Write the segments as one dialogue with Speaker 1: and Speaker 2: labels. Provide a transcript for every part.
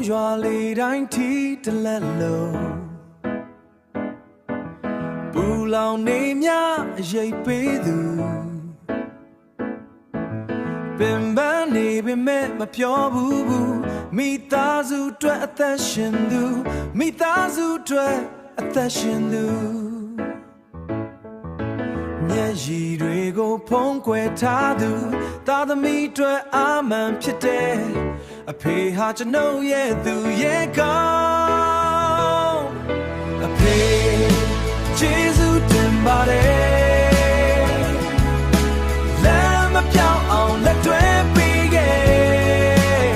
Speaker 1: ရွာလေးတိုင်းထီတလက်လုံးပူလောင်နေမြရိပ်ပေးသူပင်ပန်းနေပေမဲ့မပြောဘူးမိသားစုအတွက်အသက်ရှင်သူမိသားစုအတွက်အသက်ရှင်သူမျက်ရည်တွေကိုဖုံးကွယ်ထားသူသားသမီးအတွက်အာမန်ဖြစ်တဲ့အဖေဟာကျွန်ုပ်ရဲ့သူရဲ့ကောင်းအဖေကျေးဇူးတင်ပါတယ်လမ်းမပြောင်းအောင်လက်တွဲပေးခဲ့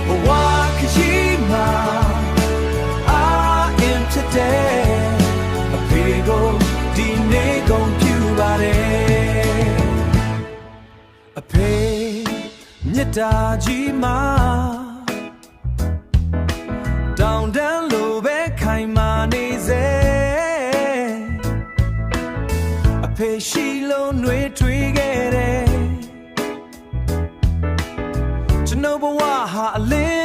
Speaker 1: ဘဝခရီးမှာအာင်ဖြစ်တဲ့အဖေကိုဒီနေ့ကုန်ပြပါတယ်အဖေမြတ်တာကြီးမှာတောင်တန်းလိုပဲခိုင်မာနေစေအဖေရှိလို့နှွေးထွေးခဲ့တယ်ကျွန်ုပ်ဘဝဟာအလင်း